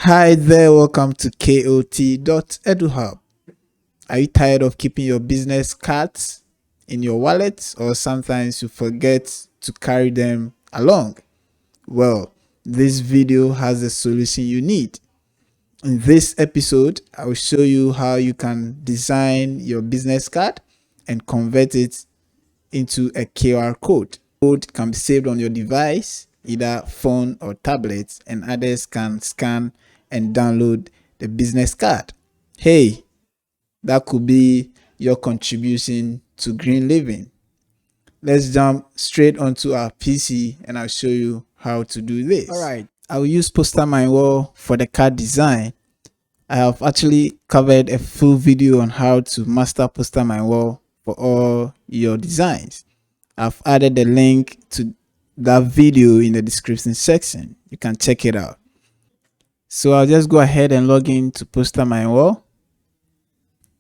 Hi there, welcome to KOT.eduhub. Are you tired of keeping your business cards in your wallet, or sometimes you forget to carry them along? Well, this video has the solution you need. In this episode, I will show you how you can design your business card and convert it into a QR code. Code can be saved on your device, either phone or tablet, and others can scan and download the business card. Hey, that could be your contribution to green living. Let's jump straight onto our PC and I'll show you how to do this. All right, I will use Poster My Wall for the card design. I have actually covered a full video on how to master Poster My Wall for all your designs. I've added the link to that video in the description section. You can check it out. So I'll just go ahead and log in to Poster My Wall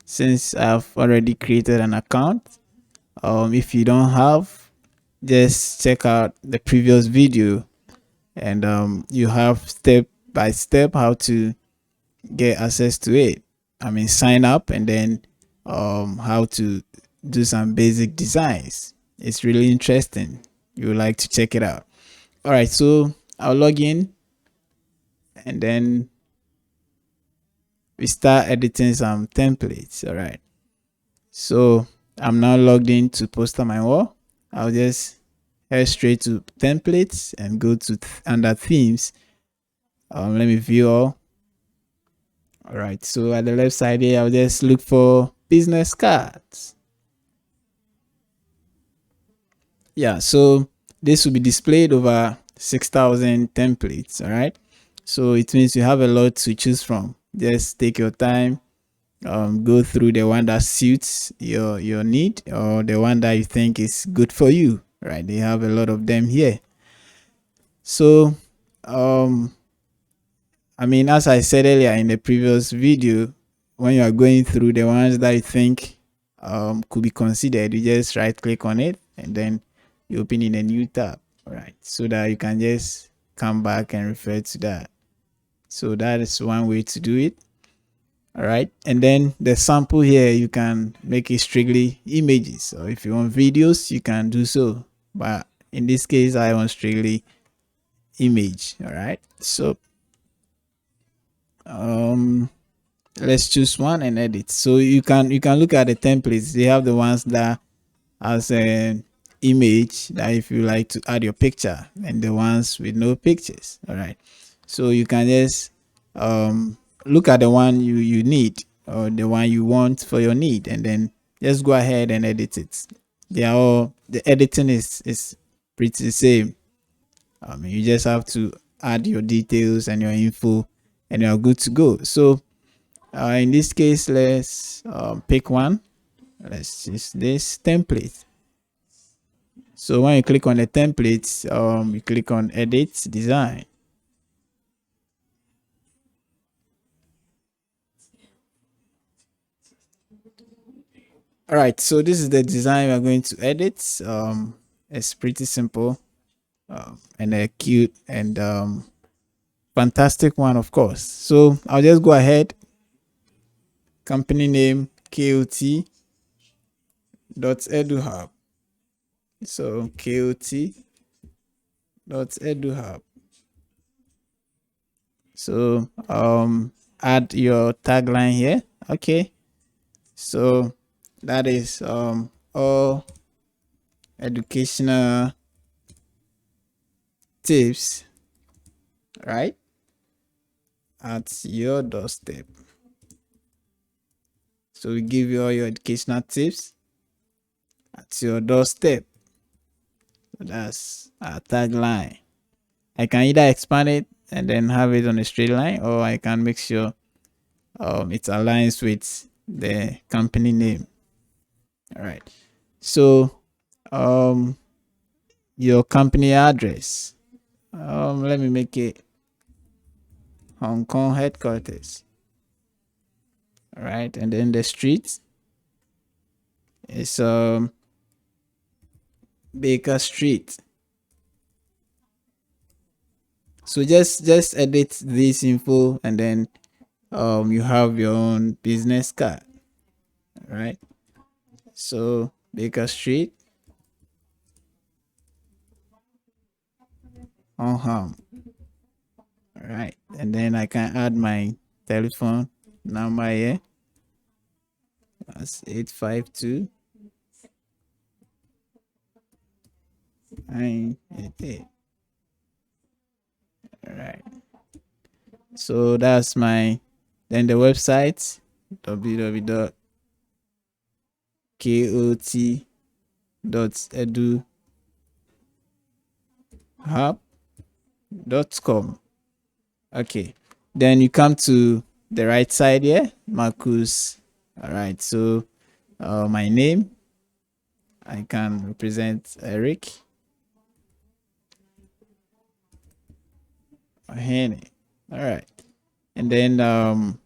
since I've already created an account. If you don't have, just check out the previous video and you have step by step how to get access to it. I mean, sign up and then how to do some basic designs. It's really interesting. You would like to check it out. All right, so I'll log in and then we start editing some templates. All right, so I'm now logged in to Poster My Wall. I'll just head straight to templates and go to under themes. Let me view all. All right, so at the left side here, I'll just look for business cards. Yeah, so this will be displayed over 6,000 templates. All right, so it means you have a lot to choose from. Just take your time, go through the one that suits your need or the one that you think is good for you. Right, they have a lot of them here. So I mean, as I said earlier in the previous video, when you are going through the ones that you think could be considered, you just right click on it and then you open in a new tab. All right, so that you can just come back and refer to that. So that is one way to do it. All right, and then the sample here, you can make it strictly images, or if you want videos you can do so, but in this case I want strictly image. All right, so let's choose one and edit. So you can look at the templates. They have the ones that has an image, that if you like to add your picture, and the ones with no pictures. All right, so you can just look at the one you need or the one you want for your need, and then just go ahead and edit it. They are all, the editing is pretty the same. You just have to add your details and your info and you're good to go. So in this case, let's pick one. Let's use this template. So when you click on the templates, you click on edit design. All right, so this is the design we're going to edit. It's pretty simple and a cute and fantastic one, of course. So I'll just go ahead. Company name KOT.eduhub. So KOT.eduhub. So add your tagline here. Okay, so that is all educational tips, right, at your doorstep. So we give you all your educational tips at your doorstep. So that's our tagline. I can either expand it and then have it on a straight line, or I can make sure it aligns with the company name. All right, so your company address, let me make it Hong Kong headquarters. All right, and then the street is Baker Street, So just edit this info, and then you have your own business card. All right. So Baker Street, on home. All right, and then I can add my telephone number here. That's 852 988. All right. So that's my, then the website www.kot.eduhub.com. Okay. Then you come to the right side here, Marcus. All right. So my name, I can represent Eric Henny. All right. And then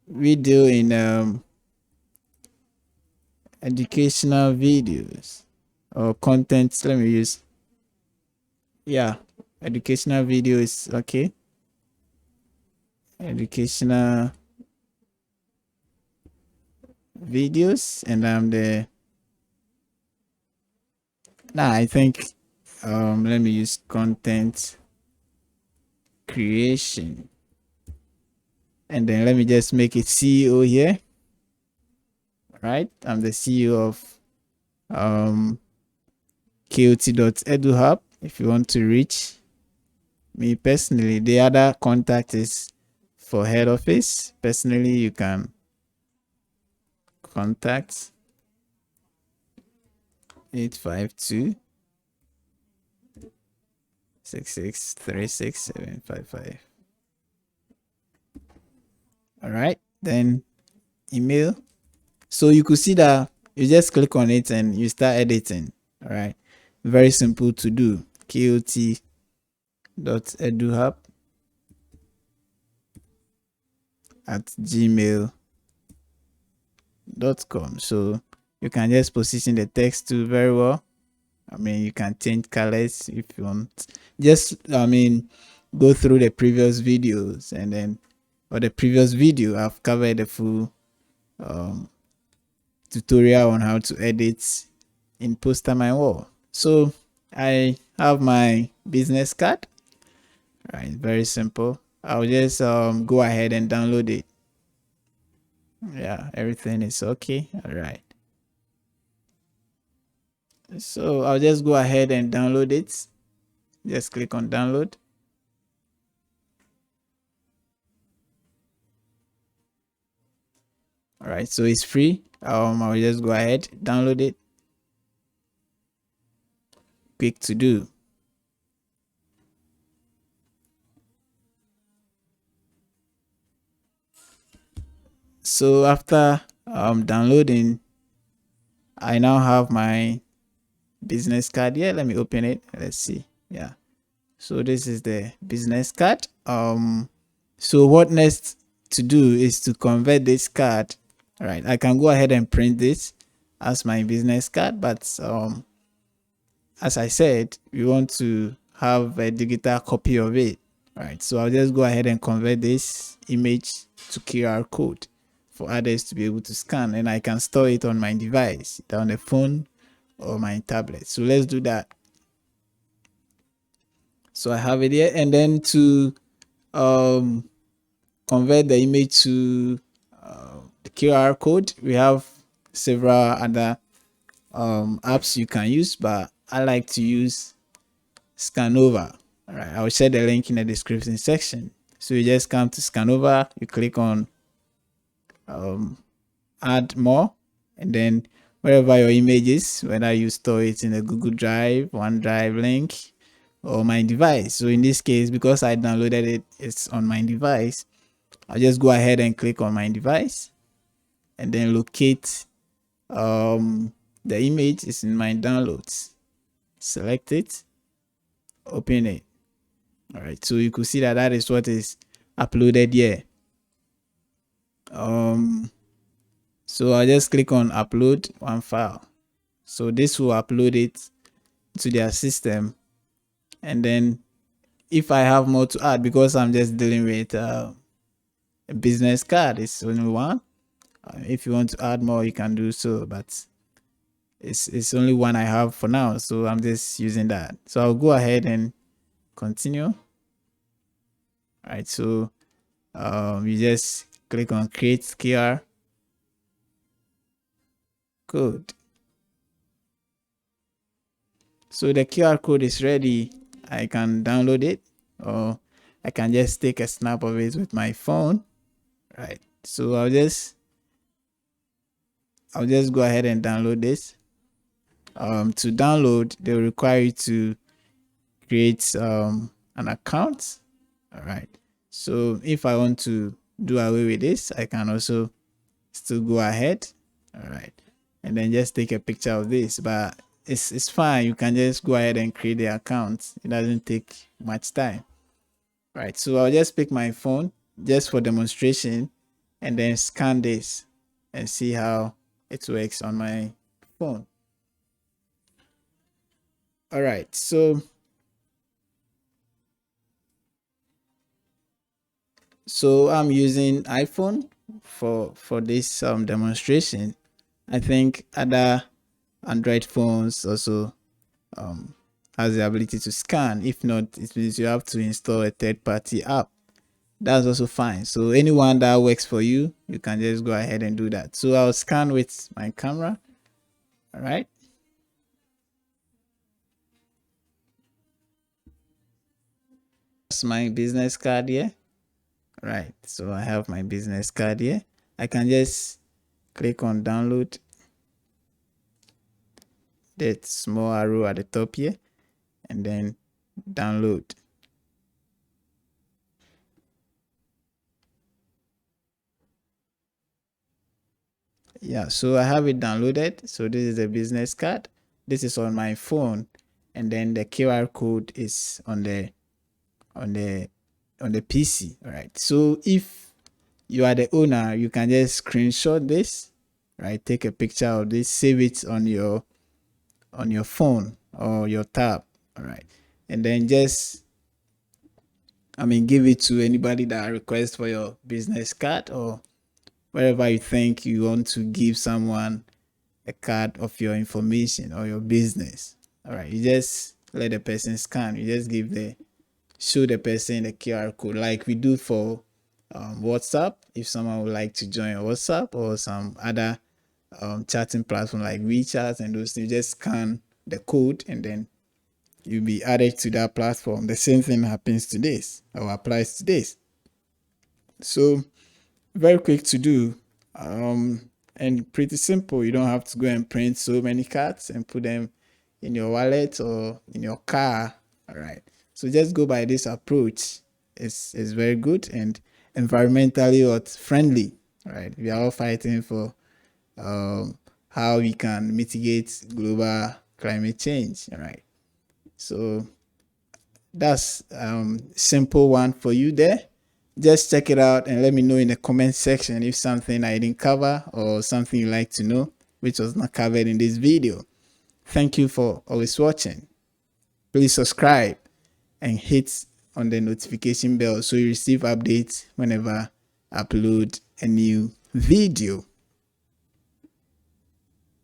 we deal in educational videos or content. Let me use, yeah, educational videos. Okay. Educational videos, and I'm the, I think let me use content creation, and then let me just make it CEO here. Right, I'm the CEO of KOT.eduhub. If you want to reach me personally, the other contact is for head office. Personally, you can contact 852 6636755. All right, then email. So you could see that you just click on it and you start editing. All right, very simple to do. KOT.eduhub@gmail.com. So you can just position the text too very well. I mean, you can change colors if you want. Just, I mean, go through the previous videos, and then, or the previous video, I've covered the full tutorial on how to edit in Postermine Wall. So I have my business card. Right, very simple. I'll just go ahead and download it. Yeah, everything is okay. All right. So I'll just go ahead and download it. Just click on download. All right, so it's free. I'll just go ahead, download it. Quick to do. So after downloading, I now have my business card here. Let me open it. Let's see. Yeah. So this is the business card. So what next to do is to convert this card. All right, I can go ahead and print this as my business card, but as I said, we want to have a digital copy of it. All right, so I'll just go ahead and convert this image to QR code for others to be able to scan, and I can store it on my device, either on the phone or my tablet. So let's do that. So I have it here, and then to convert the image to the QR code, we have several other apps you can use, but I like to use Scanova. All right, I'll share the link in the description section. So you just come to Scanova, you click on add more, and then wherever your image is, whether you store it in a Google Drive, OneDrive link, or my device. So in this case, because I downloaded it, it's on my device. I'll just go ahead and click on my device, and then locate the image is in my downloads. Select it, open it. All right, so you could see that that is what is uploaded here. So I just click on upload one file. So this will upload it to their system, and then if I have more to add, because I'm just dealing with a business card, it's only one. If you want to add more, you can do so, but it's only one I have for now, so I'm just using that. So I'll go ahead and continue. All right, so you just click on create QR code. So the QR code is ready. I can download it, or I can just take a snap of it with my phone. Right, so I'll just go ahead and download this. To download, they'll require you to create an account. All right, so if I want to do away with this, I can also still go ahead. All right, and then just take a picture of this, but it's fine. You can just go ahead and create the account. It doesn't take much time. All right, so I'll just pick my phone just for demonstration, and then scan this and see how it works on my phone. All right, so I'm using iPhone for this demonstration. I think other Android phones also has the ability to scan. If not, it means you have to install a third-party app. That's also fine. So anyone that works for you, you can just go ahead and do that. So I'll scan with my camera. All right. That's my business card here. All right. So I have my business card here. I can just click on download, that small arrow at the top here, and then download. Yeah, so I have it downloaded. So this is a business card. This is on my phone, and then the QR code is on the PC. All right. So if you are the owner, you can just screenshot this, right? Take a picture of this, save it on your phone or your tab. All right, and then just give it to anybody that requests for your business card, or wherever you think you want to give someone a card of your information or your business. All right, you just let the person scan. You just show the person the QR code, like we do for WhatsApp. If someone would like to join WhatsApp or some other chatting platform like WeChat and those things, just scan the code and then you'll be added to that platform. The same thing happens to this, or applies to this. So very quick to do, and pretty simple. You don't have to go and print so many cards and put them in your wallet or in your car. All right, so just go by this approach. It's very good and environmentally friendly. All right, we are all fighting for how we can mitigate global climate change. All right, so that's simple one for you there. Just check it out and let me know in the comment section if something I didn't cover or something you'd like to know which was not covered in this video. Thank you for always watching. Please subscribe and hit on the notification bell so you receive updates whenever I upload a new video.